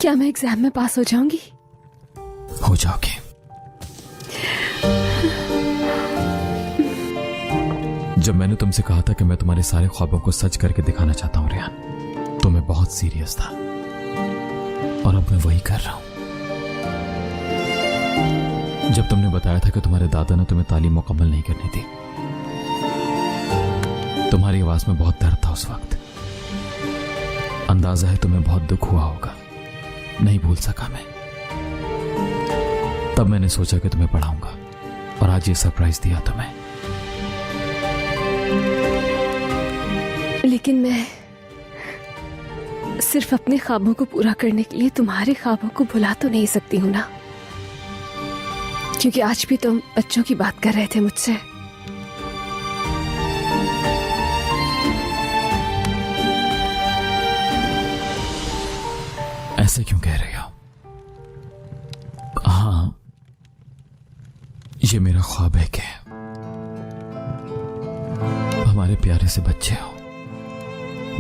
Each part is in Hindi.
क्या मैं एग्जाम में पास हो जाऊंगी? हो जाओगे। जब मैंने तुमसे कहा था कि मैं तुम्हारे सारे ख्वाबों को सच करके दिखाना चाहता हूं रेहान, तो मैं बहुत सीरियस था और अब मैं वही कर रहा हूं। जब तुमने बताया था कि तुम्हारे दादा ने तुम्हें तालीम मुकम्मल नहीं करनी थी, तुम्हारी आवाज में बहुत दर्द था उस वक्त। अंदाजा है तुम्हें बहुत दुख हुआ होगा, नहीं भूल सका मैं। तब मैंने सोचा कि तुम्हें पढ़ाऊंगा और आज ये सरप्राइज दिया तुम्हें। लेकिन मैं सिर्फ अपने ख्वाबों को पूरा करने के लिए तुम्हारे ख्वाबों को भुला तो नहीं सकती हूं ना, क्योंकि आज भी तुम बच्चों की बात कर रहे थे मुझसे। ऐसे क्यों कह रहे हो? हाँ, ये मेरा ख्वाब है कि हमारे प्यारे से बच्चे हो,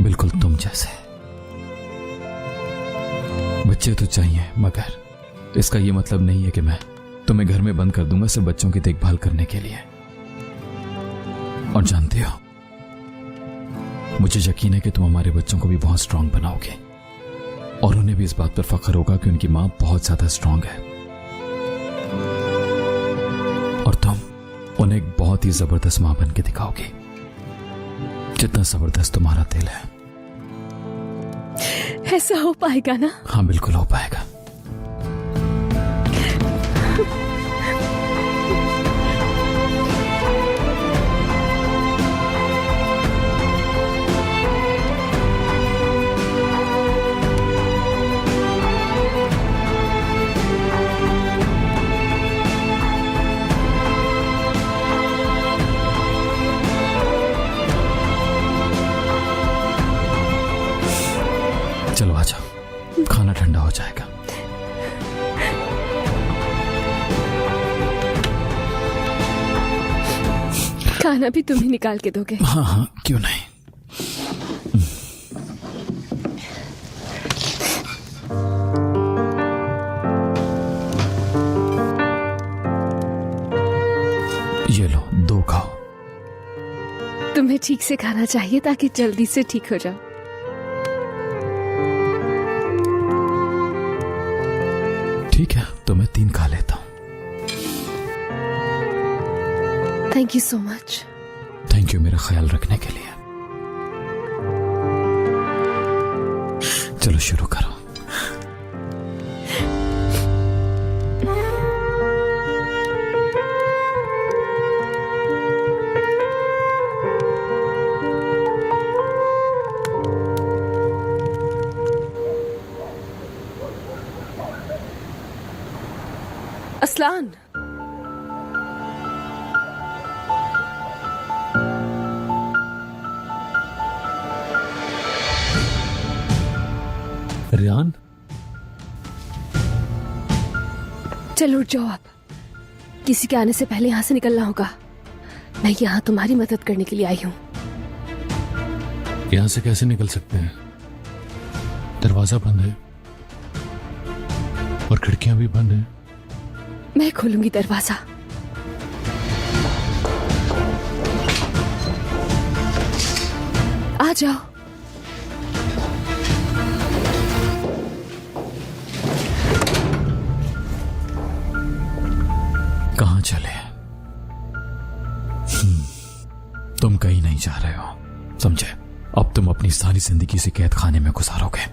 बिल्कुल तुम जैसे। बच्चे तो चाहिए, मगर इसका ये मतलब नहीं है कि मैं तुम्हें घर में बंद कर दूंगा सिर्फ बच्चों की देखभाल करने के लिए। और जानते हो, मुझे यकीन है कि तुम हमारे बच्चों को भी बहुत स्ट्रांग बनाओगे और उन्हें भी इस बात पर फख्र होगा कि उनकी मां बहुत ज्यादा स्ट्रांग है और तुम उन्हें एक बहुत ही जबरदस्त मां बन के दिखाओगे, जितना जबरदस्त तुम्हारा दिल है। ऐसा हो पाएगा ना? हाँ, बिल्कुल हो पाएगा। चलो आ जाओ, खाना ठंडा हो जाएगा। खाना भी तुम ही निकाल के दोगे? हाँ हाँ, क्यों नहीं। ये लो, 2 खाओ। तुम्हें ठीक से खाना चाहिए ताकि जल्दी से ठीक हो जाओ। ठीक है, तो मैं 3 खा लेता हूं। Thank you so much. Thank you मेरा ख्याल रखने के लिए। चलो शुरू करो। असलान, रेहान, चलो उठ जाओ। आप किसी के आने से पहले यहां से निकलना होगा। मैं यहां तुम्हारी मदद करने के लिए आई हूं। यहां से कैसे निकल सकते हैं? दरवाजा बंद है और खिड़कियां भी बंद है। मैं खोलूंगी दरवाजा। आ जाओ। कहां चले? तुम कहीं नहीं जा रहे हो, समझे? अब तुम अपनी सारी जिंदगी से कैद खाने में गुजारोगे,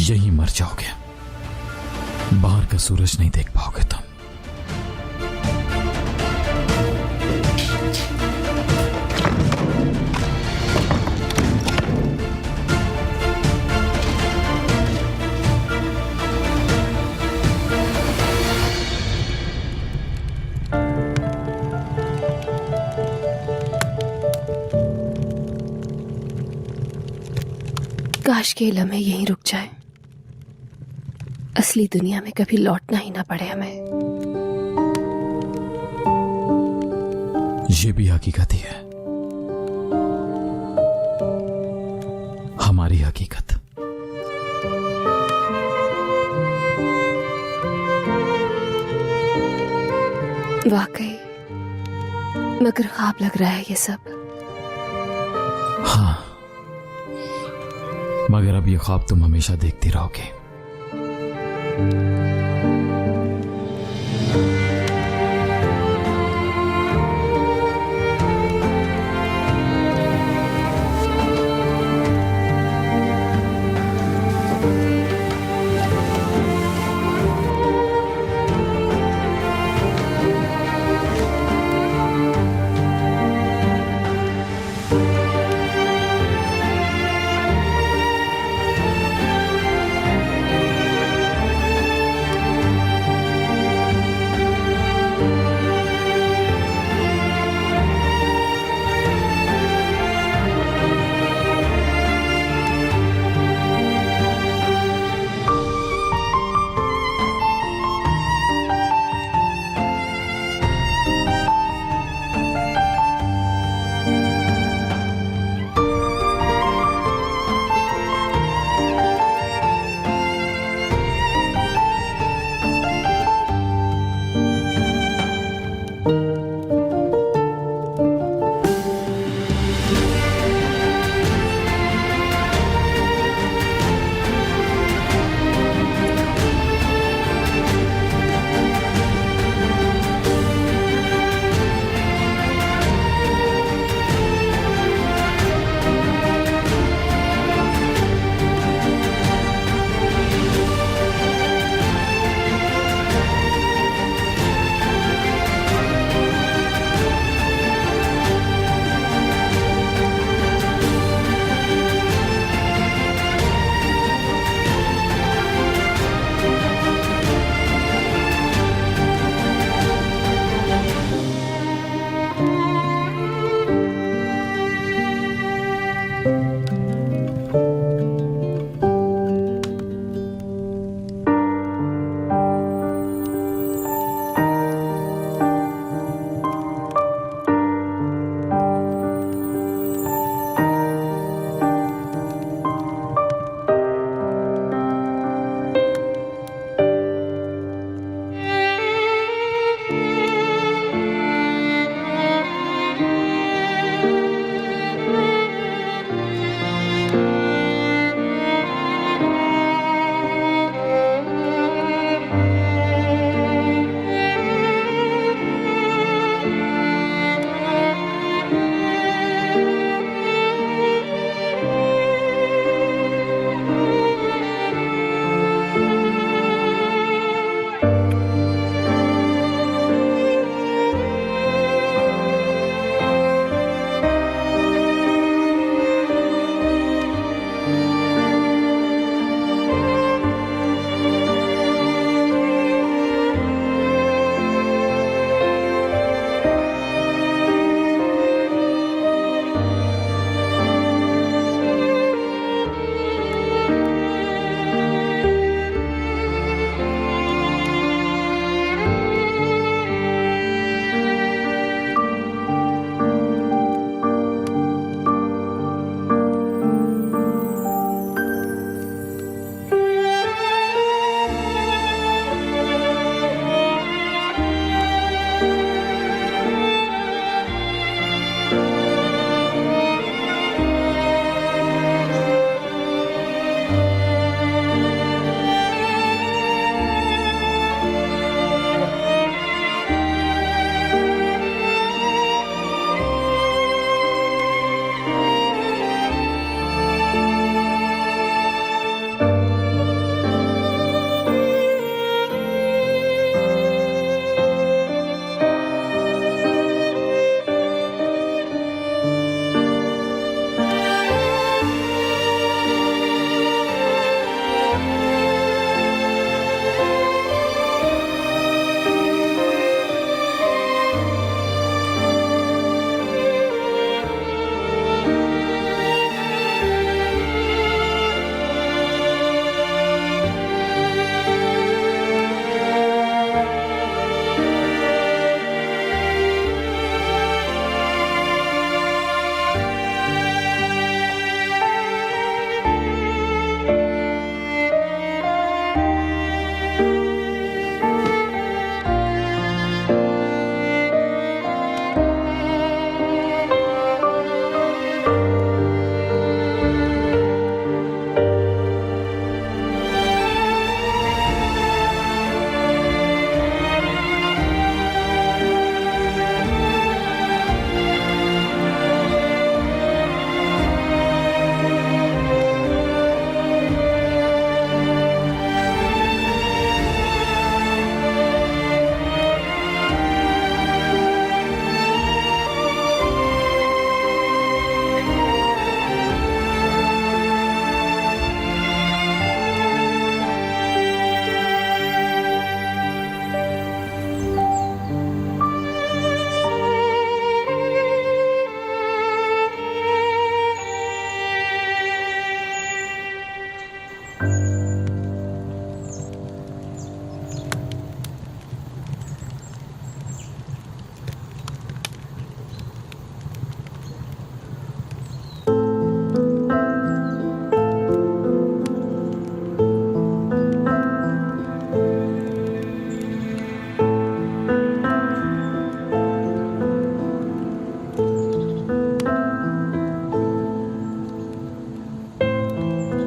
यहीं मर जाओगे। बाहर का सूरज नहीं देख पाओगे तुम। काश के लम्हे यहीं रुक जाए, असली दुनिया में कभी लौटना ही ना पड़े हमें। ये भी हकीकत ही है, हमारी हकीकत। वाकई मगर ख्वाब लग रहा है ये सब। हाँ, मगर अब ये ख्वाब तुम हमेशा देखती रहोगे।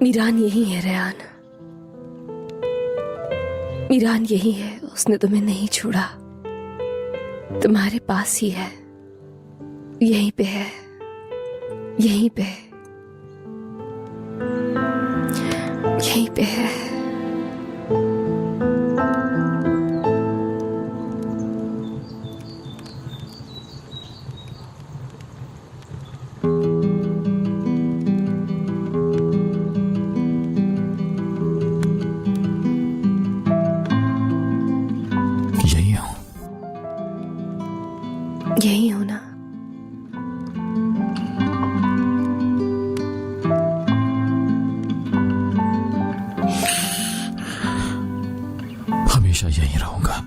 मीरान यही है रेहान, मीरान यही है, उसने तुम्हें नहीं छोड़ा, तुम्हारे पास ही है, यहीं पे है, यहीं पे, यहीं पे है। यही हो ना? हमेशा यही रहूंगा।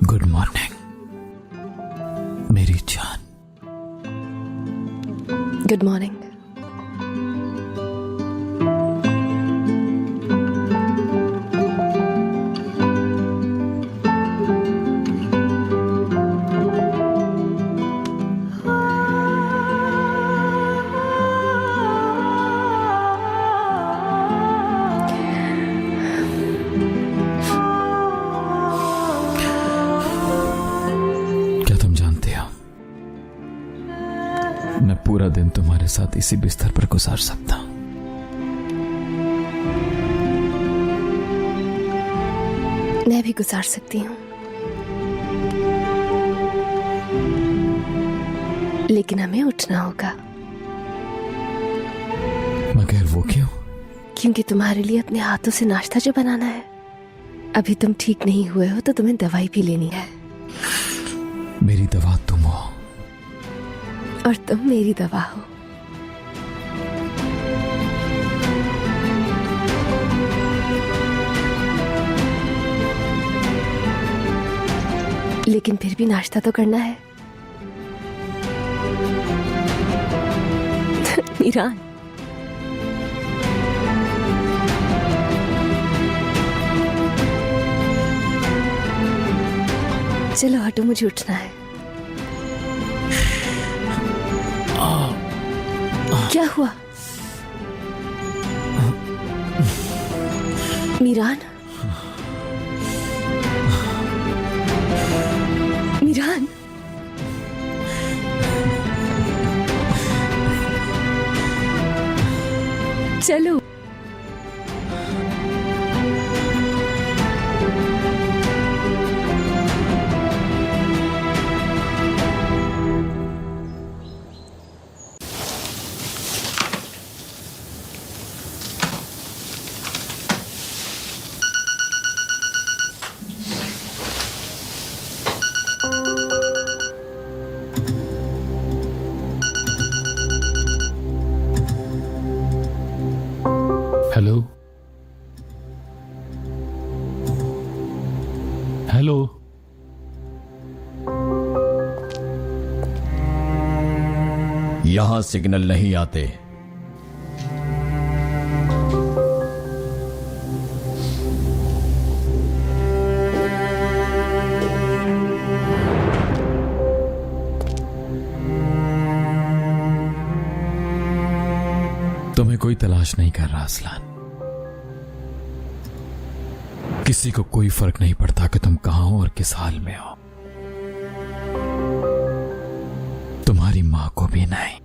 गुड मॉर्निंग मेरी जान। Good morning. मैं पूरा दिन तुम्हारे साथ इसी बिस्तर पर गुजार सकता हूं। मैं भी गुजार सकती हूँ, लेकिन हमें उठना होगा। मगर वो क्यों? क्योंकि तुम्हारे लिए अपने हाथों से नाश्ता जो बनाना है। अभी तुम ठीक नहीं हुए हो तो तुम्हें दवाई भी लेनी है। मेरी दवा तुम हो और तुम मेरी दवा हो। लेकिन फिर भी नाश्ता तो करना है। मीरान, चलो हटो, मुझे उठना है। क्या हुआ मीरान? मीरान, चलो। हेलो हेलो, यहां सिग्नल नहीं आते। तुम्हें कोई तलाश नहीं कर रहा असलान। किसी को कोई फर्क नहीं पड़ता कि तुम कहां हो और किस हाल में हो। तुम्हारी मां को भी नहीं।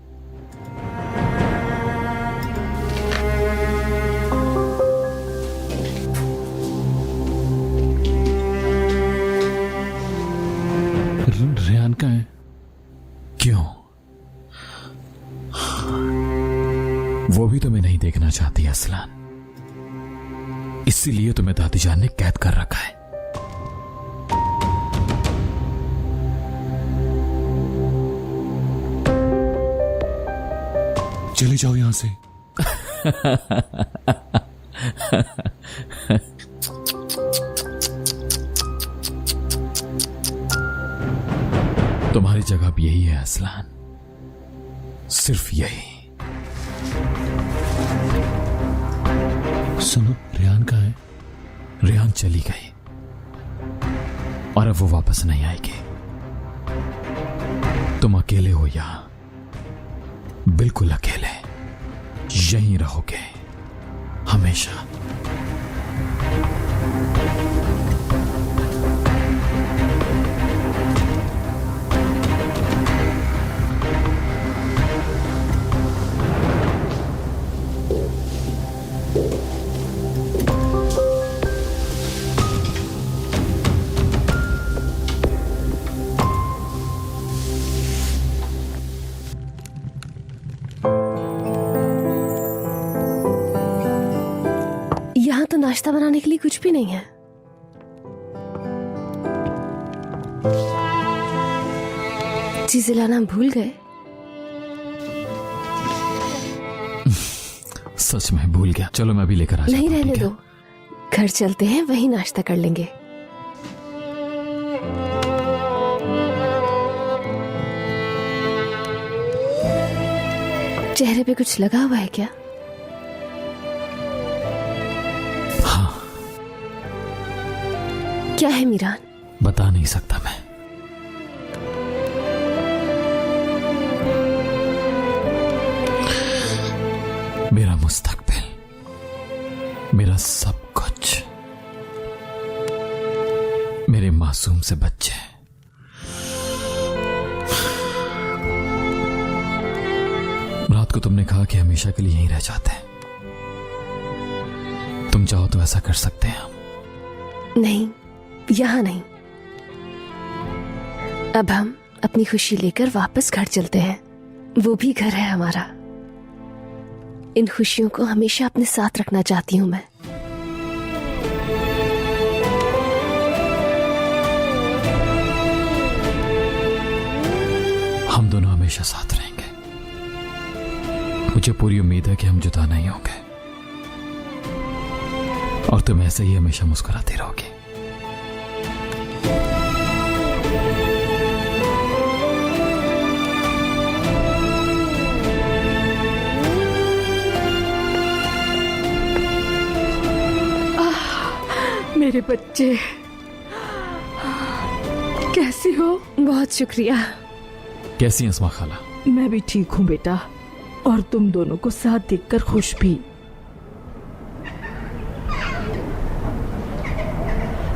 रेहान कहाँ है? क्यों? वो भी तुम्हें नहीं देखना चाहती असलान, इसीलिए तुम्हें दादी जान ने कैद कर रखा है। चले जाओ यहां से। तुम्हारी जगह भी यही है असलान, सिर्फ यही। सुनो, रेहान कहाँ है? रेहान चली गई और अब वो वापस नहीं आएगी। तुम अकेले हो यहां, बिल्कुल अकेले यहीं रहोगे हमेशा। यहाँ तो नाश्ता बनाने के लिए कुछ भी नहीं है। चीजें लाना भूल गए? सच में भूल गया। चलो मैं अभी लेकर आ जाता नहीं, हूं, रहने ठीक है? दो। घर चलते हैं, वहीं नाश्ता कर लेंगे। चेहरे पे कुछ लगा हुआ है क्या? हाँ। क्या है मीरान? बता नहीं सकता मैं। मेरा मुस्तकबिल, मेरा सब कुछ, मेरे मासूम से बच्चे। रात को तुमने कहा कि हमेशा के लिए यहीं रह जाते हैं। तुम चाहो तो ऐसा कर सकते हैं हम। नहीं, यहाँ नहीं। अब हम अपनी खुशी लेकर वापस घर चलते हैं। वो भी घर है हमारा। इन खुशियों को हमेशा अपने साथ रखना चाहती हूं मैं। हम दोनों हमेशा साथ रहेंगे। मुझे पूरी उम्मीद है कि हम जुदा नहीं होंगे और तुम ऐसे ही हमेशा मुस्कुराती रहोगी। मेरे बच्चे, कैसी हो? बहुत शुक्रिया। कैसी हैं अस्मा खाला? मैं भी ठीक हूँ बेटा, और तुम दोनों को साथ देखकर खुश भी।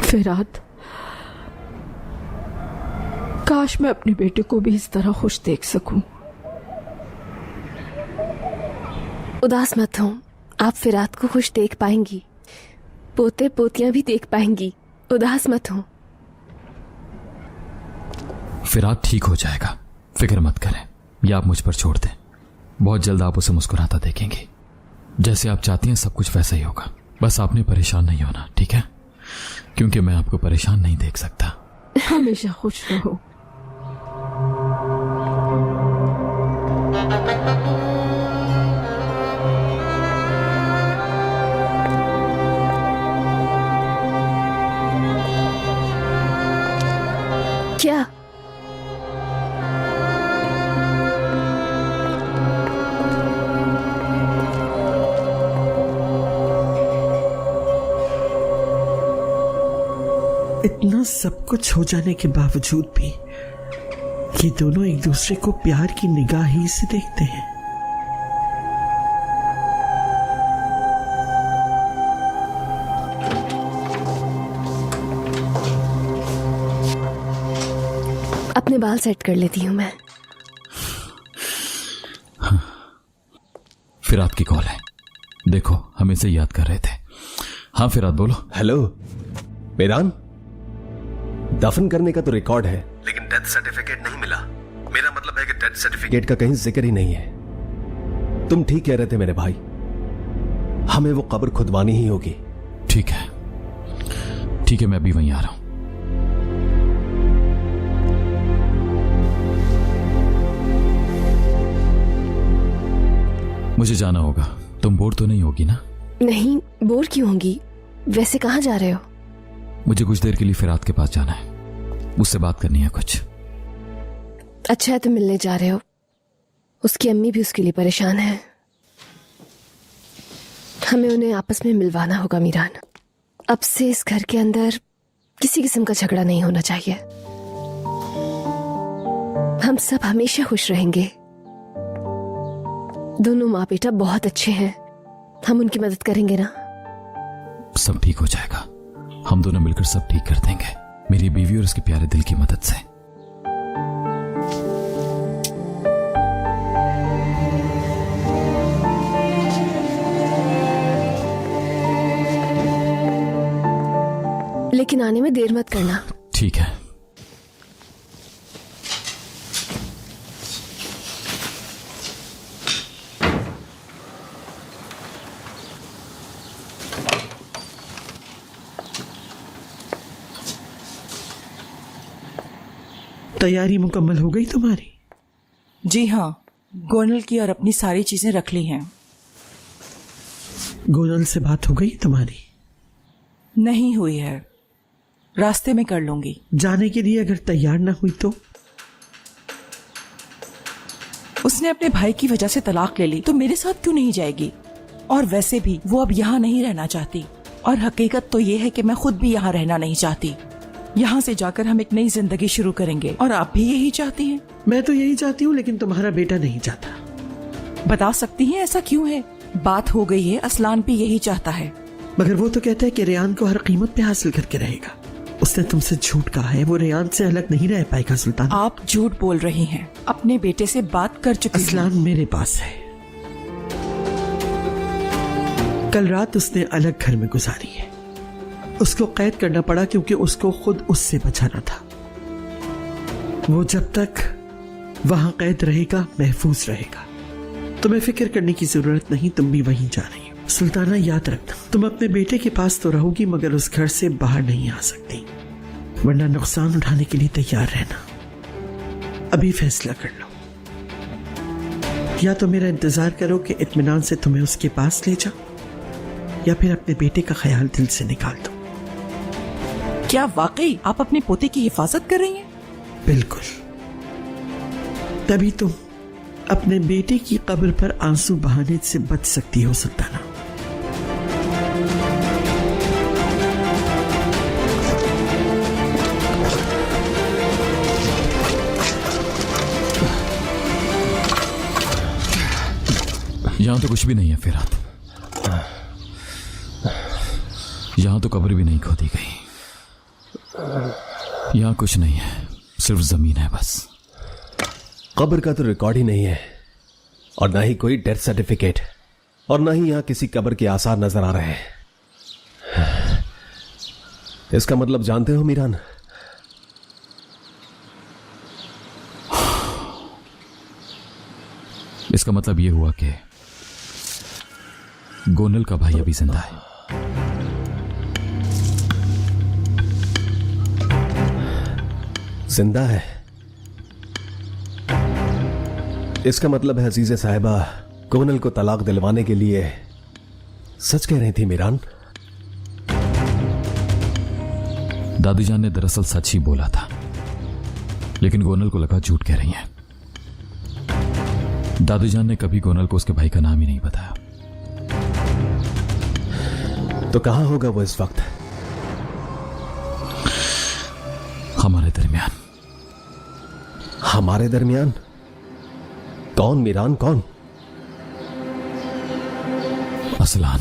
फिरात, काश मैं अपने बेटे को भी इस तरह खुश देख सकूं। उदास मत हो, आप फिरात को खुश देख पाएंगी। पोते पोतियां भी देख पाएंगी। उदास मत हो। फिरात ठीक हो जाएगा, फिक्र मत करें। या आप मुझ पर छोड़ दें, बहुत जल्द आप उसे मुस्कुराता देखेंगे। जैसे आप चाहती हैं सब कुछ वैसा ही होगा। बस आपने परेशान नहीं होना, ठीक है? क्योंकि मैं आपको परेशान नहीं देख सकता। हमेशा खुश रहो। क्या? इतना सब कुछ हो जाने के बावजूद भी ये दोनों एक दूसरे को प्यार की निगाह ही से देखते हैं। अपने बाल सेट कर लेती हूँ मैं। फिरात की कॉल है, देखो हम इसे याद कर रहे थे। हाँ फिरात बोलो। हेलो मीरान, दफन करने का तो रिकॉर्ड है लेकिन डेथ सर्टिफिकेट नहीं मिला। मेरा मतलब है कि डेथ सर्टिफिकेट का कहीं जिक्र ही नहीं है। तुम ठीक कह रहे थे मेरे भाई, हमें वो कब्र खुदवानी ही होगी। ठीक है, ठीक है, मैं अभी वहीं आ रहा हूं। मुझे जाना होगा, तुम बोर तो नहीं होगी ना? नहीं, बोर क्यों होंगी? वैसे कहाँ जा रहे हो? मुझे कुछ देर के लिए फिरात के पास जाना है, उससे बात करनी है कुछ। अच्छा है तुम मिलने जा रहे हो। उसकी अम्मी भी उसके लिए परेशान है। हमें उन्हें आपस में मिलवाना होगा मीरान। अब से इस घर के अंदर किसी किस्म का झगड़ा नहीं होना चाहिए। हम सब हमेशा खुश रहेंगे। दोनों माँ बेटा बहुत अच्छे हैं, हम उनकी मदद करेंगे ना। सब ठीक हो जाएगा, हम दोनों मिलकर सब ठीक कर देंगे, मेरी बीवी और उसके प्यारे दिल की मदद से। लेकिन आने में देर मत करना। ठीक है। तैयारी मुकम्मल हो गई तुम्हारी? जी हाँ, गोनल की और अपनी सारी चीजें रख ली हैं। गोनल से बात हो गई तुम्हारी? नहीं हुई है, रास्ते में कर लूंगी। जाने के लिए अगर तैयार ना हुई तो? उसने अपने भाई की वजह से तलाक ले ली तो मेरे साथ क्यों नहीं जाएगी? और वैसे भी वो अब यहाँ नहीं रहना चाहती, और हकीकत तो ये है कि मैं खुद भी यहाँ रहना नहीं चाहती। यहाँ से जाकर हम एक नई जिंदगी शुरू करेंगे, और आप भी यही चाहती हैं। मैं तो यही चाहती हूँ, लेकिन तुम्हारा बेटा नहीं चाहता। बता सकती हैं ऐसा क्यों है? बात हो गई है, असलान भी यही चाहता है। मगर वो तो कहता है कि रेयान को हर कीमत पे हासिल करके रहेगा। उसने तुमसे झूठ कहा है, वो रेयान से अलग नहीं रह पाएगा। सुल्तान, आप झूठ बोल रही हैं, अपने बेटे से बात कर चुकी हूं। असलान मेरे पास है। कल रात उसने अलग घर में गुजारी है। उसको कैद करना पड़ा क्योंकि उसको खुद उससे बचाना था। वो जब तक वहां कैद रहेगा महफूज रहेगा। तुम्हें फिक्र करने की जरूरत नहीं, तुम भी वहीं जा रही हो। सुल्ताना, याद रखना, तुम अपने बेटे के पास तो रहोगी मगर उस घर से बाहर नहीं आ सकती, वरना नुकसान उठाने के लिए तैयार रहना। अभी फैसला कर लो, या तो मेरा इंतजार करो कि इत्मीनान से तुम्हें उसके पास ले जाओ, या फिर अपने बेटे का ख्याल दिल से निकाल दो। क्या वाकई आप अपने पोते की हिफाजत कर रही हैं? बिल्कुल, तभी तुम अपने बेटे की कब्र पर आंसू बहाने से बच सकती हो। सुल्ताना, यहां तो कुछ भी नहीं है फिरात, यहां तो कब्र भी नहीं खोदी गई। यहां कुछ नहीं है, सिर्फ जमीन है बस। कब्र का तो रिकॉर्ड ही नहीं है, और ना ही कोई डेथ सर्टिफिकेट, और ना ही यहां किसी कब्र के आसार नजर आ रहे हैं। इसका मतलब जानते हो मीरान? इसका मतलब यह हुआ कि गोनल का भाई अभी जिंदा है। जिंदा है? इसका मतलब है अजीज़े साहिबा गोनल को तलाक दिलवाने के लिए सच कह रही थी मीरान? दादी जान ने दरअसल सच ही बोला था, लेकिन गोनल को लगा झूठ कह रही हैं। दादी जान ने कभी गोनल को उसके भाई का नाम ही नहीं बताया। तो कहां होगा वो इस वक्त? हमारे दरमियान। हमारे दरमियान? कौन मीरान, कौन? असलान।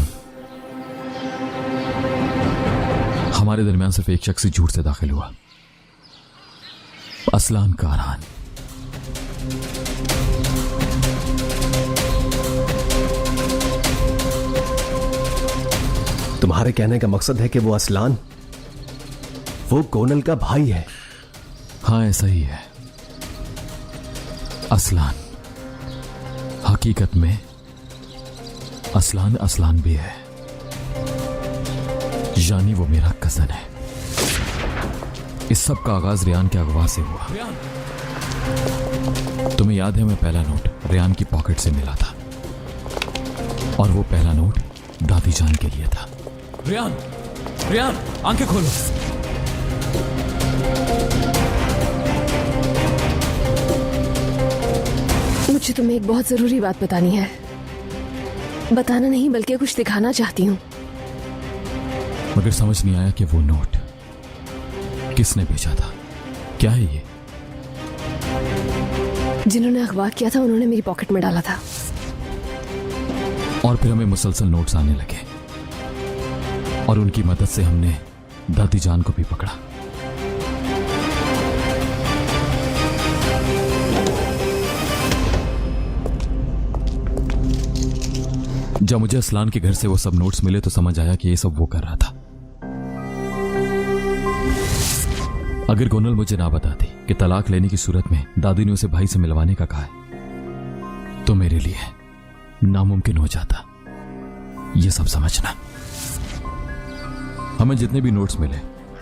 हमारे दरमियान सिर्फ एक शख्स ही झूठ से दाखिल हुआ, असलान कारहान। तुम्हारे कहने का मकसद है कि वो असलान, वो गोनल का भाई है? हाँ, ऐसा ही है। असलान हकीकत में असलान भी है, यानी वो मेरा कजन है। इस सब का आगाज रेयान के अगवा से हुआ। तुम्हें याद है, मैं पहला नोट रेयान की पॉकेट से मिला था, और वो पहला नोट दादी जान के लिए था। रेयान, आंखें खोलो। मुझे तुम्हें एक बहुत जरूरी बात बतानी है। बताना नहीं बल्कि कुछ दिखाना चाहती हूँ। मगर समझ नहीं आया कि वो नोट किसने भेजा था। क्या है ये? जिन्होंने अगवा किया था उन्होंने मेरी पॉकेट में डाला था। और फिर हमें मुसलसल नोट्स आने लगे और उनकी मदद से हमने दादी जान को भी पकड़ा। जब मुझे असलान के घर से वो सब नोट्स मिले तो समझ आया कि ये सब वो कर रहा था। अगर गोनल मुझे ना बताती कि तलाक लेने की सूरत में दादी ने उसे भाई से मिलवाने का कहा है तो मेरे लिए नामुमकिन हो जाता ये सब समझना। हमें जितने भी नोट्स मिले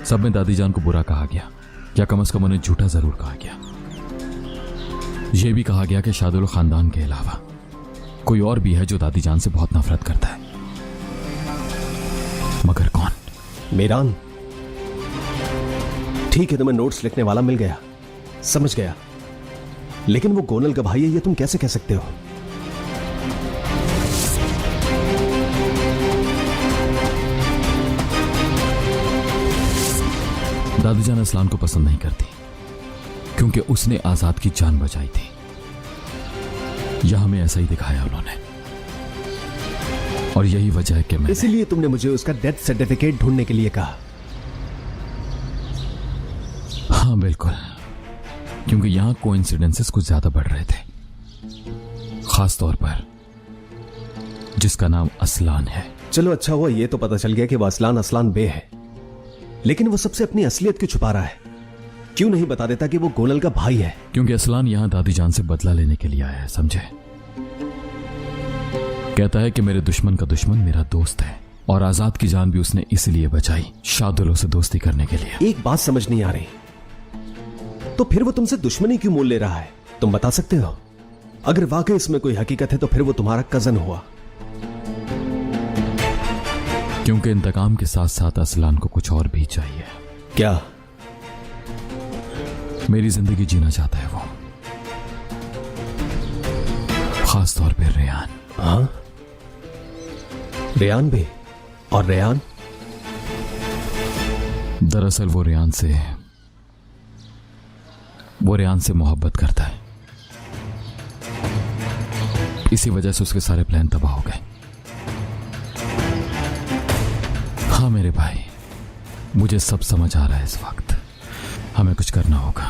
सब में दादी जान को बुरा कहा गया, या कम से कम उन्हें झूठा जरूर कहा गया। यह भी कहा गया कि शादुल खानदान के अलावा कोई और भी है जो दादी जान से बहुत नफरत करता है, मगर कौन? मीरान, ठीक है तुम्हें नोट्स लिखने वाला मिल गया, समझ गया, लेकिन वो गोनल का भाई है ये तुम कैसे कह सकते हो? दादी जान असलान को पसंद नहीं करती क्योंकि उसने आजाद की जान बचाई थी। यह हमें ऐसा ही दिखाया उन्होंने, और यही वजह है कि मैं इसीलिए तुमने मुझे उसका डेथ सर्टिफिकेट ढूंढने के लिए कहा। हाँ बिल्कुल, क्योंकि यहां कोइंसिडेंसेस कुछ ज्यादा बढ़ रहे थे, खास तौर पर जिसका नाम असलान है। चलो अच्छा हुआ ये तो पता चल गया कि वो असलान बे है, लेकिन वो सबसे अपनी असलियत क्यों छुपा रहा है? क्यों नहीं बता देता कि वो गोनल का भाई है? क्योंकि असलान यहां दादी जान से बदला लेने के लिए आया है, समझे? कहता है कि मेरे दुश्मन का दुश्मन मेरा दोस्त है, और आजाद की जान भी उसने इसलिए बचाई शादुल से दोस्ती करने के लिए। एक बात समझ नहीं आ रही, तो फिर वो तुमसे दुश्मनी क्यों मोल ले रहा है? तुम बता सकते हो? अगर वाकई इसमें कोई हकीकत है तो फिर वो तुम्हारा कजन हुआ। क्योंकि इंतकाम के साथ साथ असलान को कुछ और भी चाहिए। क्या? मेरी जिंदगी जीना चाहता है वो, खास तौर पे रेयान। हाँ, रेयान भी? और रेयान? दरअसल वो रेयान से मोहब्बत करता है, इसी वजह से उसके सारे प्लान तबाह हो गए। हाँ मेरे भाई, मुझे सब समझ आ रहा है। इस वक्त हमें कुछ करना होगा,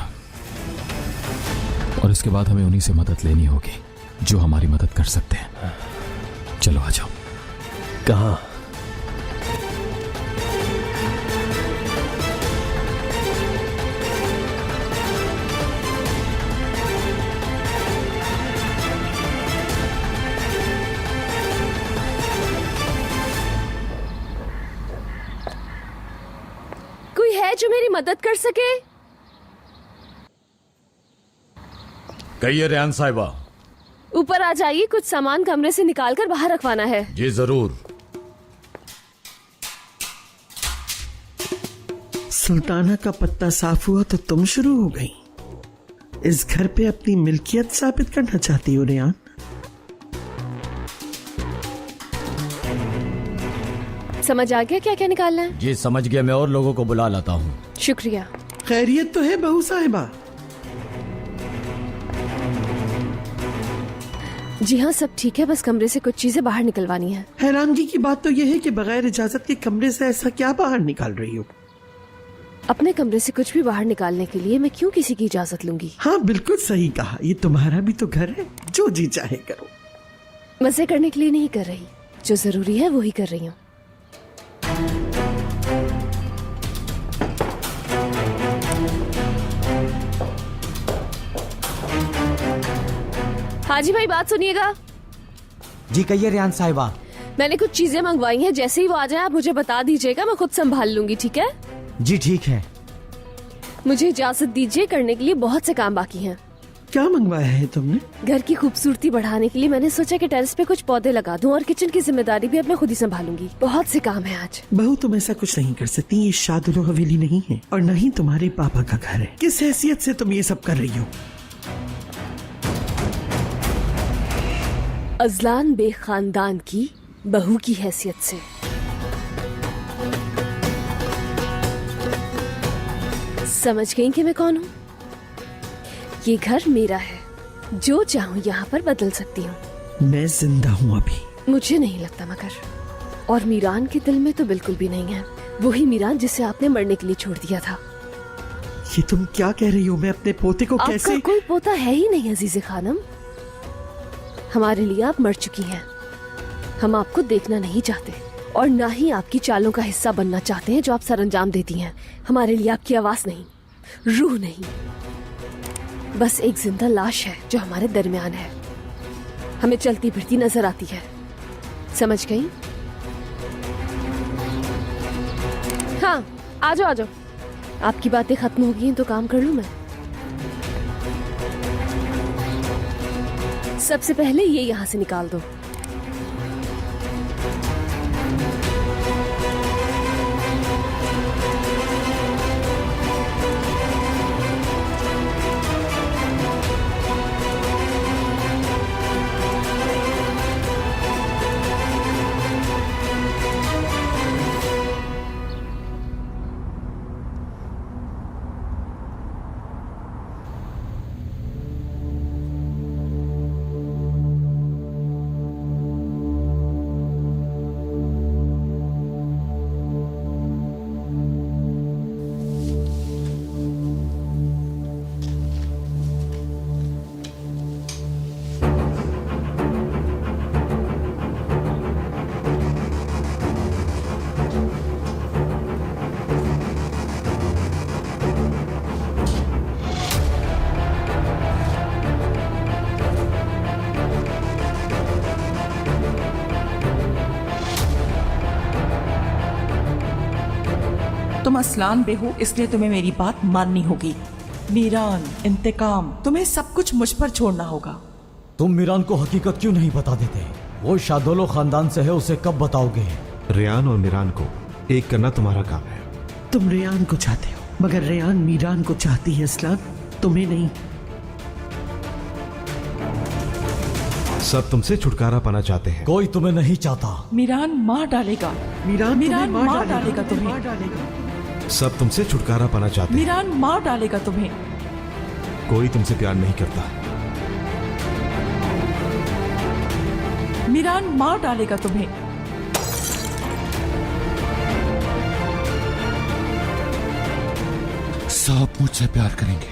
और इसके बाद हमें उन्हीं से मदद लेनी होगी जो हमारी मदद कर सकते हैं। चलो आ जाओ। कहां? कोई है जो मेरी मदद कर सके? कहिए रेहान साहिबा। ऊपर आ जाइए, कुछ सामान कमरे से निकाल कर बाहर रखवाना है। जी जरूर। सुल्ताना का पत्ता साफ हुआ तो तुम शुरू हो गई। इस घर पे अपनी मिल्कियत साबित करना चाहती हो रेहान? समझ आ गया क्या क्या निकालना है? जी समझ गया, मैं और लोगों को बुला लाता हूँ। शुक्रिया। खैरियत तो है बहू साहिबा? जी हाँ, सब ठीक है, बस कमरे से कुछ चीजें बाहर निकलवानी है। हैरानगी की बात तो यह है कि बगैर इजाजत के कमरे से ऐसा क्या बाहर निकाल रही हो? अपने कमरे से कुछ भी बाहर निकालने के लिए मैं क्यों किसी की इजाजत लूंगी? हाँ बिल्कुल सही कहा, ये तुम्हारा भी तो घर है, जो जी चाहे करो। मजे करने के लिए नहीं कर रही, जो जरूरी है वो ही कर रही हूँ। हाजी भाई बात सुनिएगा। जी कहिए रेहान साहिबा। मैंने कुछ चीजें मंगवाई हैं, जैसे ही वो आ जाए आप मुझे बता दीजिएगा, मैं खुद संभाल लूंगी, ठीक है? जी ठीक है। मुझे इजाजत दीजिए, करने के लिए बहुत से काम बाकी हैं। क्या मंगवाया है तुमने? घर की खूबसूरती बढ़ाने के लिए मैंने सोचा कि टेरेस पे कुछ पौधे लगा दूं, और किचन की जिम्मेदारी भी अब मैं खुद ही संभालूंगी। बहुत से काम है आज। बहू तुम ऐसा कुछ नहीं कर सकती, ये शादुल हवेली नहीं है और न ही तुम्हारे पापा का घर है। किस हैसियत से तुम ये सब कर रही हो? अजलान बे खानदान की बहू की हैसियत से। समझ गई कि मैं कौन हूँ? ये घर मेरा है, जो चाहूँ यहाँ पर बदल सकती हूँ। मैं जिंदा हूँ अभी। मुझे नहीं लगता मगर, और मीरान के दिल में तो बिल्कुल भी नहीं है। वही मीरान जिसे आपने मरने के लिए छोड़ दिया था। ये तुम क्या कह रही हो? मैं अपने पोते को आपका कैसे? कोई पोता है ही नहीं अजीज़े खानम। हमारे लिए आप मर चुकी हैं। हम आपको देखना नहीं चाहते और ना ही आपकी चालों का हिस्सा बनना चाहते हैं जो आप सरंजाम देती हैं। हमारे लिए आपकी आवाज नहीं, रूह नहीं, बस एक जिंदा लाश है जो हमारे दरमियान है। हमें चलती फिरती नजर आती है, समझ गई? हाँ, आ जाओ आ जाओ। आपकी बातें खत्म हो गई हैं तो काम कर लूं मैं। सबसे पहले ये यहां से निकाल दो। तुम असलान बे हो, इसलिए तुम्हें मेरी बात माननी होगी। मीरान, इंतकाम, तुम्हें सब कुछ मुझ पर छोड़ना होगा। तुम मीरान को हकीकत क्यों नहीं बता देते? वो शादोलो खानदान से है, उसे कब बताओगे? रेयान और मीरान को एक करना तुम्हारा काम है। तुम रेयान को चाहते हो, मगर रेयान मीरान को चाहती है असलान, तुम्हें नहीं। सब तुमसे छुटकारा पाना चाहते हैं। कोई तुम्हें नहीं चाहता। मीरान मार डालेगा। मीरान मीरान मार डालेगा तुम्हें। मार डालेगा। सब तुमसे छुटकारा पाना चाहते हैं। मीरान मार डालेगा तुम्हें। कोई तुमसे प्यार नहीं करता। मीरान मार डालेगा तुम्हें। सब मुझसे प्यार करेंगे,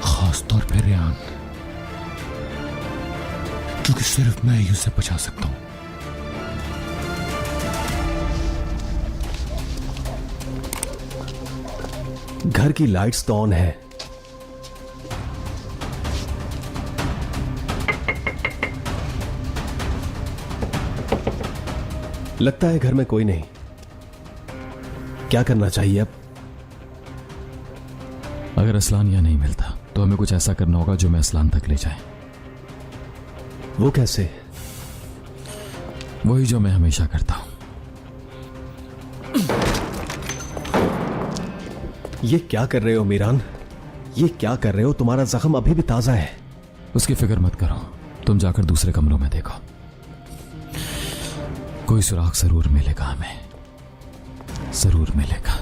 खास तौर पे रेयान, क्योंकि सिर्फ मैं ही उसे बचा सकता हूं। घर की लाइट्स तो ऑन है। लगता है घर में कोई नहीं। क्या करना चाहिए अब? अगर असलान यहाँ नहीं मिलता तो हमें कुछ ऐसा करना होगा जो मैं असलान तक ले जाए। वो कैसे? वही जो मैं हमेशा करता हूं। ये क्या कर रहे हो मीरान? ये क्या कर रहे हो? तुम्हारा जख्म अभी भी ताजा है। उसकी फिक्र मत करो, तुम जाकर दूसरे कमरों में देखो। कोई सुराग जरूर मिलेगा, हमें जरूर मिलेगा।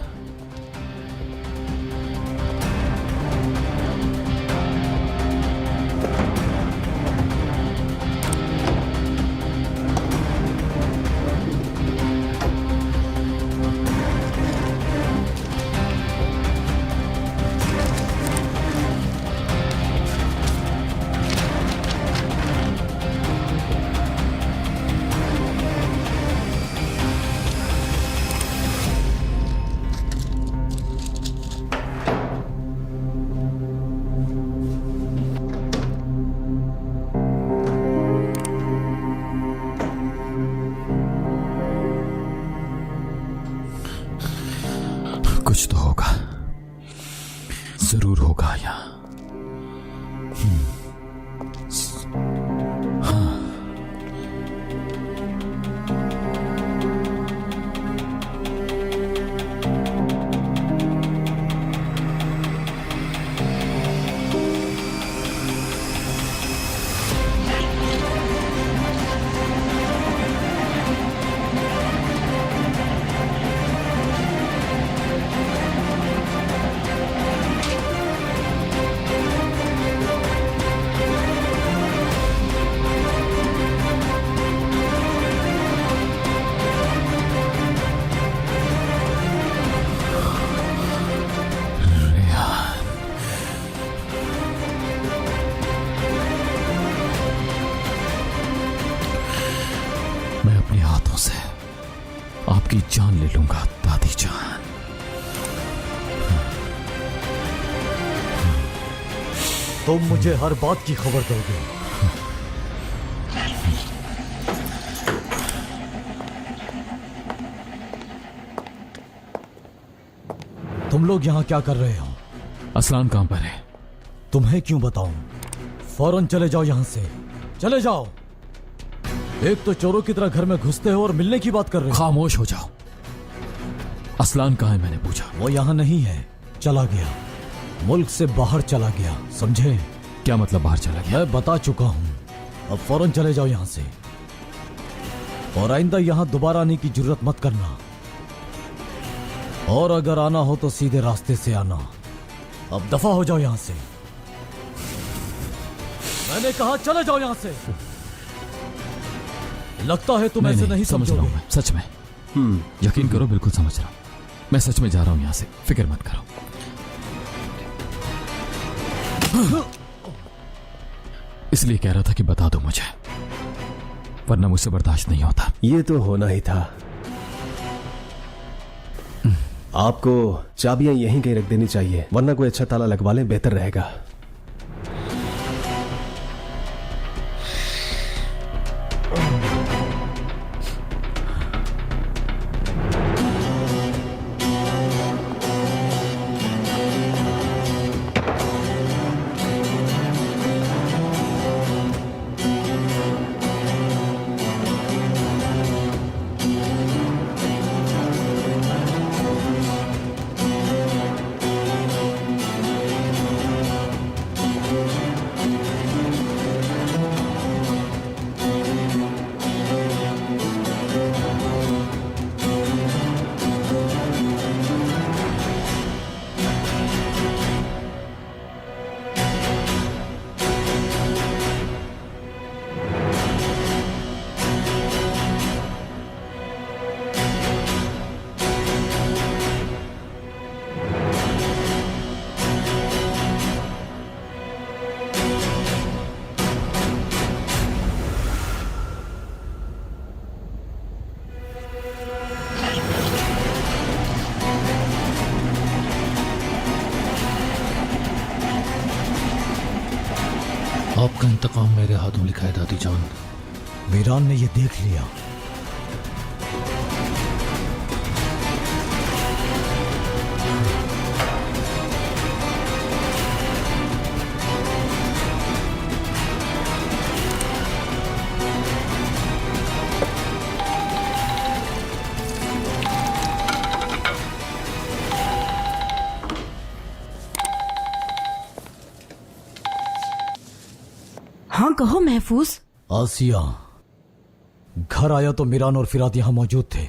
आपकी जान ले लूंगा दादी जान। तुम मुझे हर बात की खबर दोगे। तुम लोग यहाँ क्या कर रहे हो? असलान कहां पर है? तुम्हें क्यों बताऊं? फौरन चले जाओ यहाँ से, चले जाओ। एक तो चोरों की तरह घर में घुसते हो और मिलने की बात कर रहे हो। खामोश हो जाओ। असलान कहां है मैंने पूछा। वो यहाँ नहीं है, चला गया, मुल्क से बाहर चला गया, समझे? क्या मतलब बाहर चला गया? मैं बता चुका हूं, अब फौरन चले जाओ यहाँ से और आइंदा यहाँ दोबारा आने की जरूरत मत करना। और अगर आना हो तो सीधे रास्ते से आना। अब दफा हो जाओ यहाँ से। मैंने कहा चले जाओ यहाँ से। लगता है तुम ऐसे नहीं समझ रहा हूं मैं, सच में। यकीन करो, बिल्कुल समझ रहा हूं। मैं सच में जा रहा हूं यहाँ से, फिक्र मत करो। इसलिए कह रहा था कि बता दो मुझे, वरना मुझसे बर्दाश्त नहीं होता। ये तो होना ही था। आपको चाबियां यहीं कहीं रख देनी चाहिए, वरना कोई अच्छा ताला लगवा लें, बेहतर रहेगा। आपका इंतकाम मेरे हाथों लिखा है दादी जान। मीरान ने ये देख लिया। हाँ कहो महफूज। आसिया, घर आया तो मीरान और फिरात यहाँ मौजूद थे।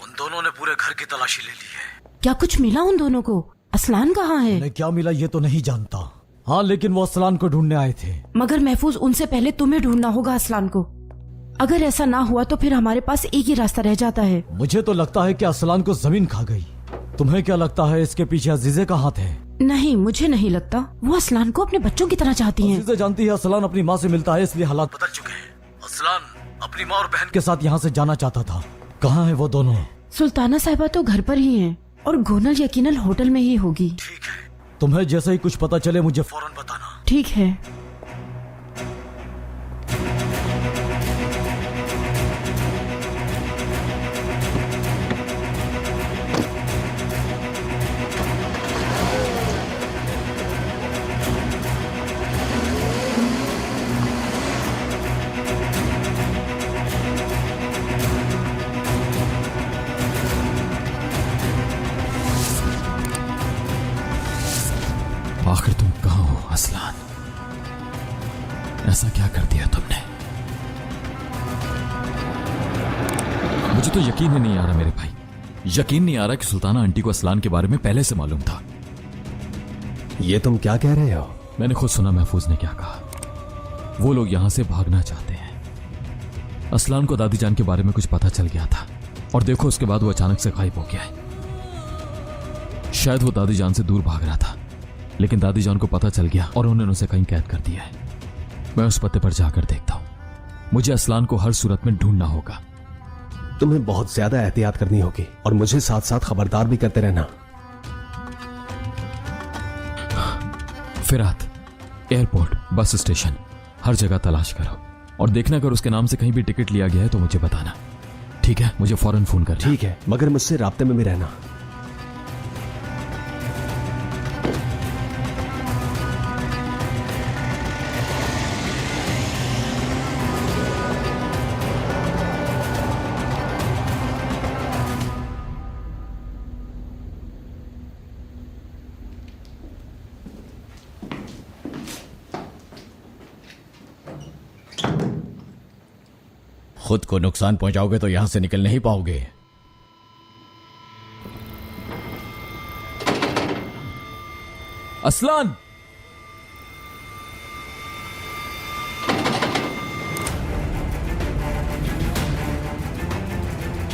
उन दोनों ने पूरे घर की तलाशी ले ली है। क्या कुछ मिला उन दोनों को? असलान कहाँ है? उन्हें क्या मिला ये तो नहीं जानता। हाँ, लेकिन वो असलान को ढूंढने आए थे। मगर महफूज, उनसे पहले तुम्हें ढूंढना होगा असलान को। अगर ऐसा ना हुआ तो फिर हमारे पास एक ही रास्ता रह जाता है। मुझे तो लगता है कि असलान को जमीन खा गई। तुम्हें क्या लगता है इसके पीछे अजीजे का हाथ है? नहीं, मुझे नहीं लगता। वो असलान को अपने बच्चों की तरह चाहती हैं। अजीजे जानती है असलान अपनी माँ से मिलता है, इसलिए हालात बदल चुके हैं। असलान अपनी माँ और बहन के साथ यहाँ से जाना चाहता था। कहाँ है वो दोनों? सुल्ताना साहिबा तो घर पर ही हैं और गोनल यकीनन होटल में ही होगी। ठीक है, तुम्हें जैसे ही कुछ पता चले मुझे फौरन बताना। ठीक है। आखिर तुम कहाँ हो असलान? ऐसा क्या कर दिया तुमने? मुझे तो यकीन ही नहीं आ रहा मेरे भाई, यकीन नहीं आ रहा कि सुल्ताना आंटी को असलान के बारे में पहले से मालूम था। ये तुम क्या कह रहे हो? मैंने खुद सुना महफूज ने क्या कहा। वो लोग यहां से भागना चाहते हैं। असलान को दादी जान के बारे में कुछ पता चल गया था और देखो उसके बाद वो अचानक से गायब हो गया है। शायद वो दादी जान से दूर भाग रहा था, लेकिन दादी जान को पता चल गया और उन्होंने उसे कहीं कैद कर दिया है। मैं उस पते पर जाकर देखता हूं। मुझे असलान को हर सूरत में ढूंढना होगा। तुम्हें बहुत ज्यादा एहतियात करनी होगी और मुझे साथ साथ खबरदार भी करते रहना। फिरात, एयरपोर्ट, बस स्टेशन, हर जगह तलाश करो और देखना अगर उसके नाम से कहीं भी टिकट लिया गया है तो मुझे बताना, ठीक है? मुझे फौरन फोन करना। ठीक है, मगर मुझसे राब्ते में भी रहना। खुद को नुकसान पहुंचाओगे तो यहां से निकल नहीं पाओगे। असलान,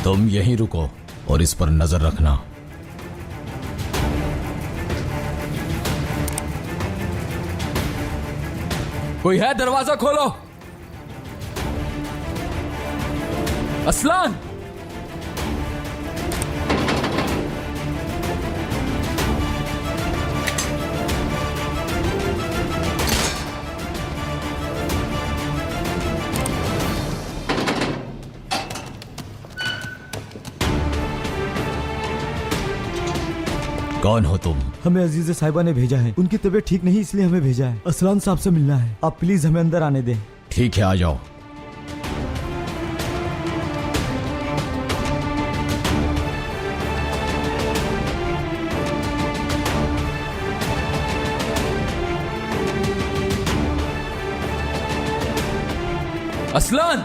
तुम यहीं रुको और इस पर नजर रखना। कोई है? दरवाजा खोलो। असलान, कौन हो तुम? हमें अजीज साहिबा ने भेजा है। उनकी तबीयत ठीक नहीं इसलिए हमें भेजा है। असलान साहब से मिलना है। आप प्लीज हमें अंदर आने दें। ठीक है, आ जाओ। असलान,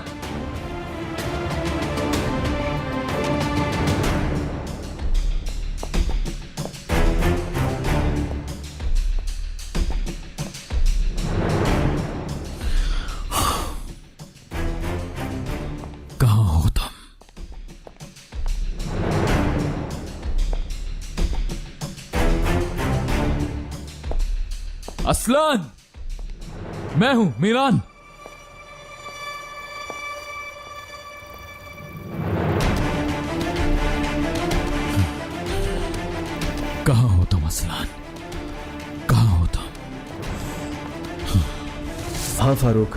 कहाँ हो तुम? असलान, मैं हूं मीरान। कहाँ हो तुम असलान? कहाँ हो तुम? हाँ फारूक,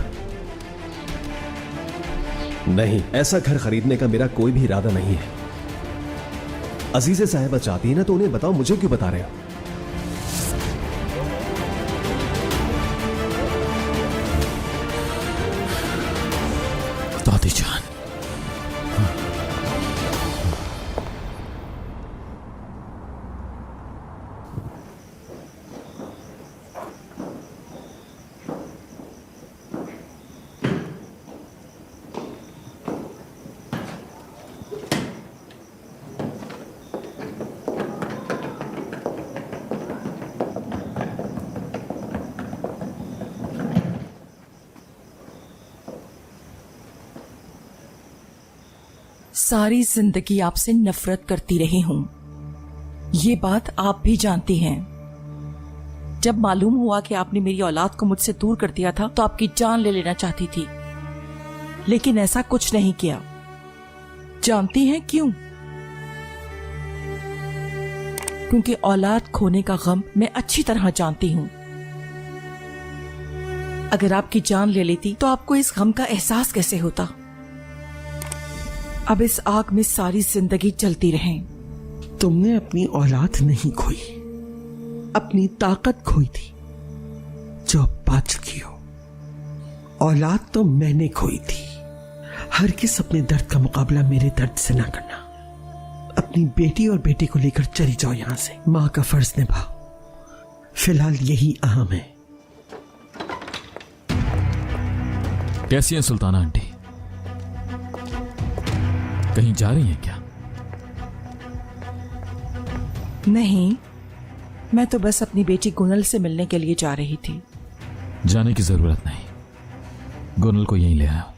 नहीं, ऐसा घर खरीदने का मेरा कोई भी इरादा नहीं है। अजीज़े साहिबा चाहती है ना तो उन्हें बताओ, मुझे क्यों बता रहे हो? दादी जान, सारी जिंदगी आपसे नफरत करती रही हूं, ये बात आप भी जानती हैं। जब मालूम हुआ कि आपने मेरी औलाद को मुझसे दूर कर दिया था तो आपकी जान ले लेना चाहती थी, लेकिन ऐसा कुछ नहीं किया। जानती हैं क्यों? क्योंकि औलाद खोने का गम मैं अच्छी तरह जानती हूं। अगर आपकी जान ले लेती तो आपको इस गम का एहसास कैसे होता? अब इस आग में सारी जिंदगी जलती रहें। तुमने अपनी औलाद नहीं खोई, अपनी ताकत खोई थी जो अब पा चुकी हो। औलाद तो मैंने खोई थी। हर किस अपने दर्द का मुकाबला मेरे दर्द से ना करना। अपनी बेटी और बेटे को लेकर चली जाओ यहां से। मां का फर्ज निभाओ, फिलहाल यही अहम है। कैसी हैं सुल्ताना आंटी? कहीं जा रही हैं क्या? नहीं, मैं तो बस अपनी बेटी गुनल से मिलने के लिए जा रही थी। जाने की जरूरत नहीं, गोनल को यहीं ले आओ।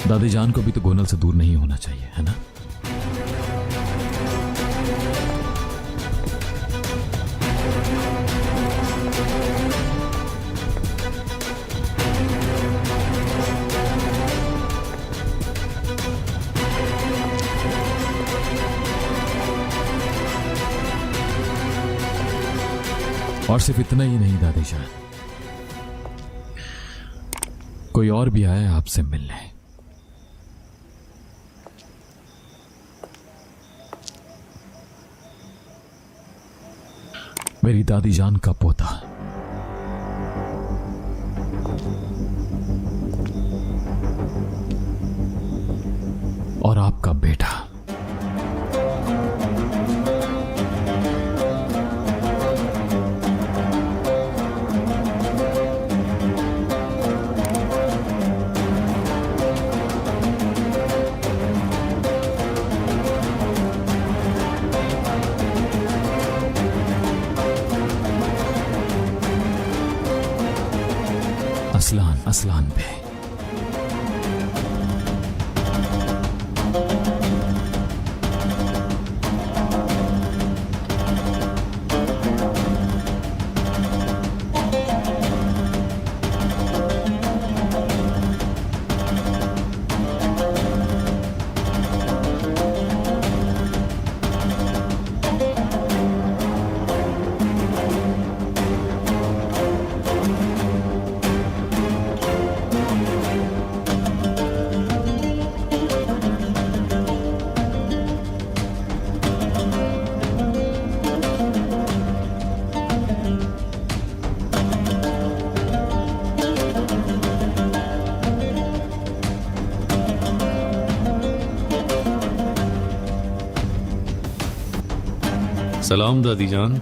दादी जान को भी तो गोनल से दूर नहीं होना चाहिए, है ना? और सिर्फ इतना ही नहीं दादी जान, कोई और भी आया है आपसे मिलने। मेरी दादी जान का पोता। और आपका बेटा। असलान पे। सलाम दादी जान।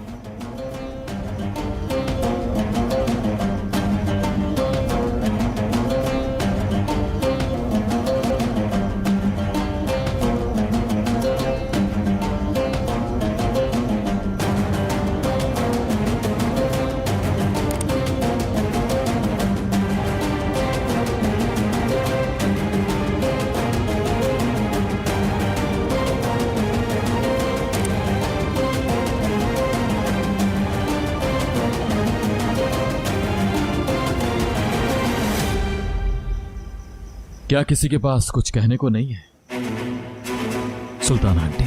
क्या किसी के पास कुछ कहने को नहीं है? सुल्तान आंटी,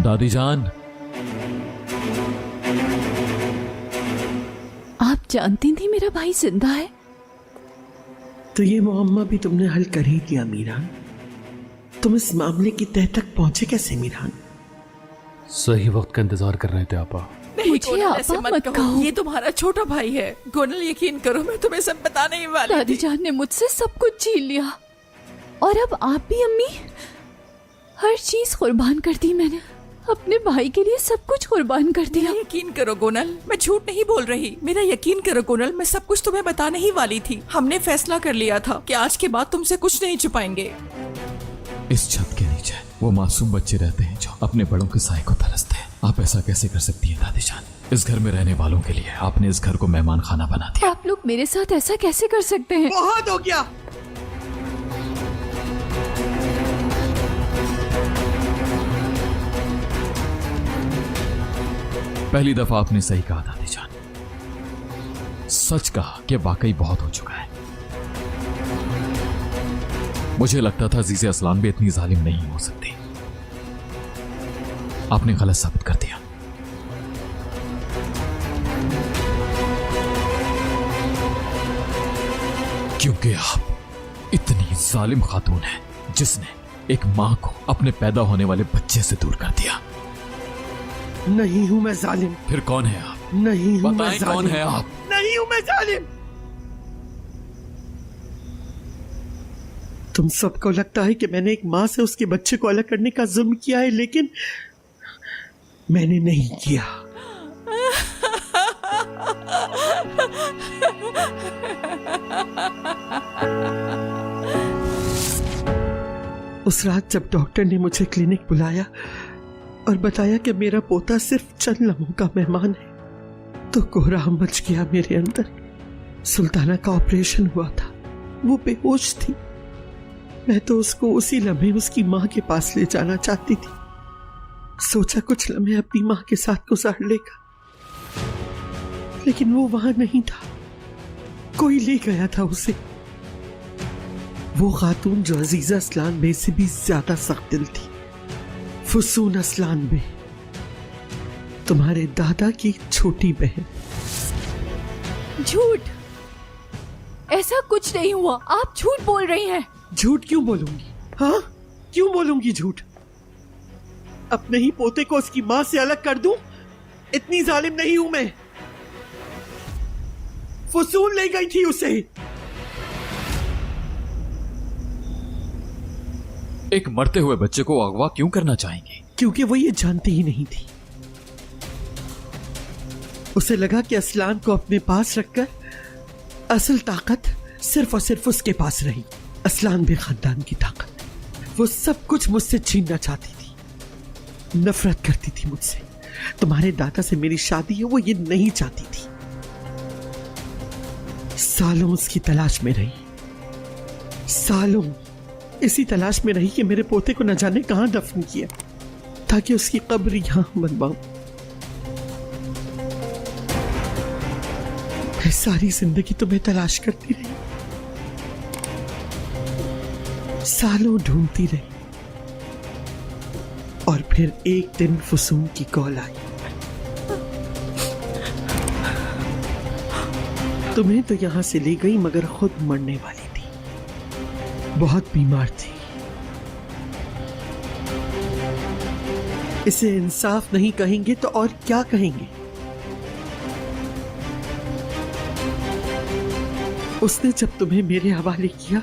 दादी जान, आप जानती थी मेरा भाई जिंदा है? तो ये मुअम्मा भी तुमने हल कर ही दिया मीरान। तुम इस मामले की तह तक पहुंचे कैसे मीरान? सही वक्त का इंतजार कर रहे थे आपा। नहीं मुझे गोनल, आपा ऐसे मत कहो। ये तुम्हारा छोटा भाई है गोनल, यकीन करो मैं तुम्हें सब बताने ही वाली दादी थी। जान ने मुझसे सब कुछ छीन लिया और अब आप भी अम्मी। हर चीज कुर्बान कर दी मैंने, अपने भाई के लिए सब कुछ कुर्बान कर दिया। मेरा यकीन करो गोनल, मैं झूठ नहीं बोल रही। मेरा यकीन करो गोनल, मैं सब कुछ तुम्हें बताने ही वाली थी। हमने फैसला कर लिया था कि आज के बाद तुमसे कुछ नहीं छुपाएंगे। इस छत के नीचे वो मासूम बच्चे रहते हैं जो अपने बड़ों के साए को तरसते हैं। आप ऐसा कैसे कर सकती हैं दादी जान? इस घर में रहने वालों के लिए आपने इस घर को मेहमान खाना बना दिया। आप लोग मेरे साथ ऐसा कैसे कर सकते हैं? बहुत हो गया। पहली दफा आपने सही कहा दादी जान, सच कहा कि वाकई बहुत हो चुका है। मुझे लगता था जीज़े असलान भी इतनी जालिम नहीं हो सकती। आपने गलत साबित कर दिया। क्योंकि आप इतनी जालिम खातून हैं जिसने एक मां को अपने पैदा होने वाले बच्चे से दूर कर दिया। नहीं हूं मैं जालिम। फिर कौन है आप? नहीं हूं मैं बताएं जालिम। कौन है आप? नहीं हूं मैं जालिम। तुम सबको लगता है कि मैंने एक मां से उसके बच्चे को अलग करने का जुल्म किया है, लेकिन मैंने नहीं किया। उस रात जब डॉक्टर ने मुझे क्लिनिक बुलाया और बताया कि मेरा पोता सिर्फ चंद लम्हों का मेहमान है, तो कोहराम मच गया मेरे अंदर। सुल्ताना का ऑपरेशन हुआ था, वो बेहोश थी। मैं तो उसको उसी लम्हे उसकी मां के पास ले जाना चाहती थी। सोचा कुछ लम्हे अपनी मां के साथ गुजार लेगा, लेकिन वो वहां नहीं था। कोई ले गया था उसे। वो खातून जो अजीजा असलान बे से भी ज्यादा सख्त दिल थी, फुसून असलान बे, तुम्हारे दादा की छोटी बहन। झूठ, ऐसा कुछ नहीं हुआ। आप झूठ बोल रही हैं। झूठ क्यों बोलूंगी? हाँ, क्यों बोलूंगी झूठ? अपने ही पोते को उसकी मां से अलग कर दूं? इतनी जालिम नहीं हूं मैं। फुसून ले गई थी उसे। एक मरते हुए बच्चे को अगवा क्यों करना चाहेंगे? क्योंकि वो ये जानती ही नहीं थी। उसे लगा कि असलान को अपने पास रखकर असल ताकत सिर्फ और सिर्फ उसके पास रही। असलान भी खानदान की ताकत। वो सब कुछ मुझसे छीनना चाहती थी। नफरत करती थी मुझसे। तुम्हारे दादा से मेरी शादी है, वो ये नहीं चाहती थी। सालों उसकी तलाश में रही, सालों इसी तलाश में रही कि मेरे पोते को न जाने कहां दफन किया, ताकि उसकी कब्र यहां बनवाऊं। मैं सारी जिंदगी तुम्हें तलाश करती रही, सालों ढूंढती रही, और फिर एक दिन फुसून की कॉल आई। तुम्हें तो यहां से ले गई, मगर खुद मरने वाली थी, बहुत बीमार थी। इसे इंसाफ नहीं कहेंगे तो और क्या कहेंगे? उसने जब तुम्हें मेरे हवाले किया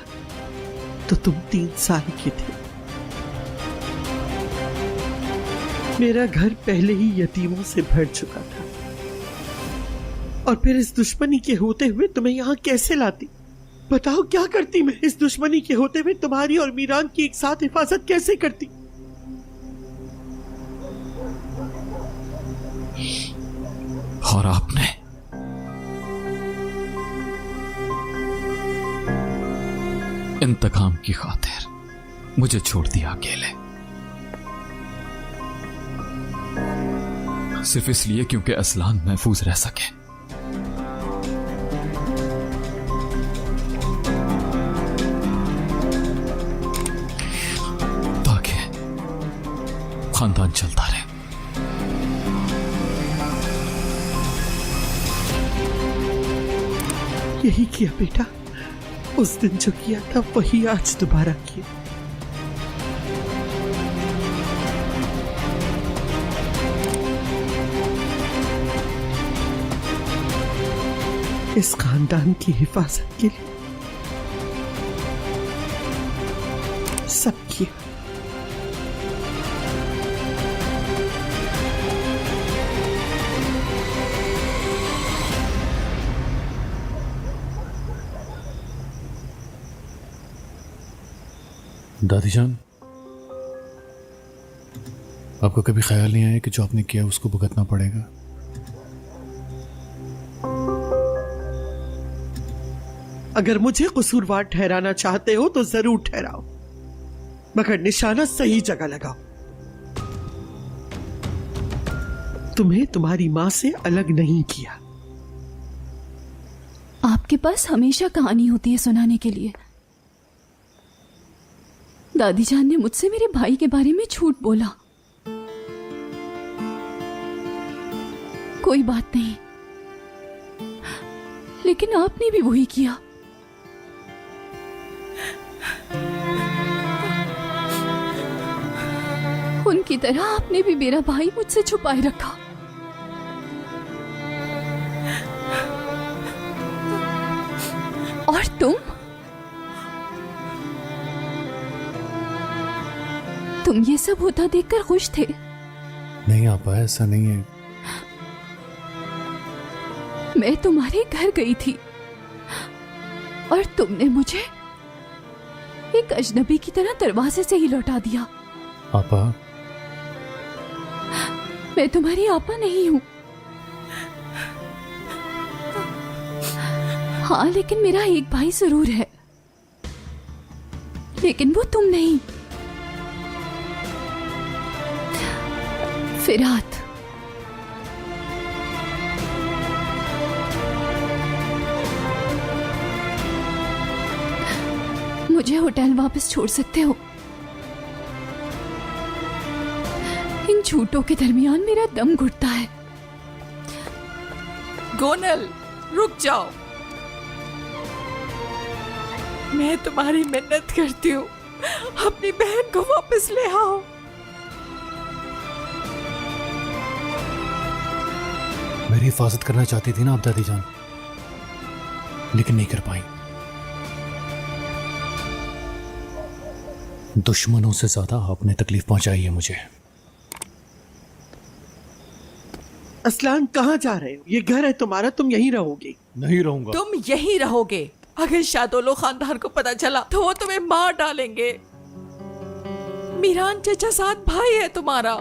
तो तुम 3 साल के थे। मेरा घर पहले ही यतीमों से भर चुका था, और फिर इस दुश्मनी के होते हुए तुम्हें यहां कैसे लाती? बताओ क्या करती मैं? इस दुश्मनी के होते हुए तुम्हारी और मीरान की एक साथ हिफाजत कैसे करती? और आपने इंतकाम की खातिर मुझे छोड़ दिया अकेले, सिर्फ इसलिए क्योंकि असलान महफूज रह सके। ताकि खानदान चलता रहे। यही किया बेटा। उस दिन जो किया था वही आज दोबारा किया। इस खानदान की हिफाजत के लिए सब किया। दादी जान, आपको कभी ख्याल नहीं आया कि जो आपने किया उसको भुगतना पड़ेगा? अगर मुझे कसूरवार ठहराना चाहते हो तो जरूर ठहराओ, मगर निशाना सही जगह लगाओ। तुम्हें तुम्हारी मां से अलग नहीं किया। आपके पास हमेशा कहानी होती है सुनाने के लिए। दादी जान ने मुझसे मेरे भाई के बारे में झूठ बोला। कोई बात नहीं, लेकिन आपने भी वही किया। उनकी तरह आपने भी मेरा भाई मुझसे छुपाए रखा। और तुम ये सब होता देखकर खुश थे? नहीं आपा, ऐसा नहीं है। मैं तुम्हारे घर गई थी और तुमने मुझे एक अजनबी की तरह दरवाजे से ही लौटा दिया। आपा, मैं तुम्हारी आपा नहीं हूं। हाँ, लेकिन मेरा एक भाई जरूर है, लेकिन वो तुम नहीं। फिरात। मुझे होटल वापस छोड़ सकते हो। इन झूठों के दरमियान मेरा दम घुटता है। गोनल, रुक जाओ। मैं तुम्हारी मिन्नत करती हूँ, अपनी बहन को वापस ले आओ। मेरी हिफाजत करना चाहती थी ना आप दादी जान, लेकिन नहीं कर पाई। दुश्मनों से ज्यादा आपने तकलीफ पहुंचाई है मुझे। असलान, कहाँ जा रहे हो? ये घर है तुम्हारा, तुम यहीं रहोगे। नहीं रहूंगा। तुम यहीं रहोगे। अगर शादोलो खानदान को पता चला तो वो तुम्हें मार डालेंगे। मीरान चचा साथ भाई है तुम्हारा।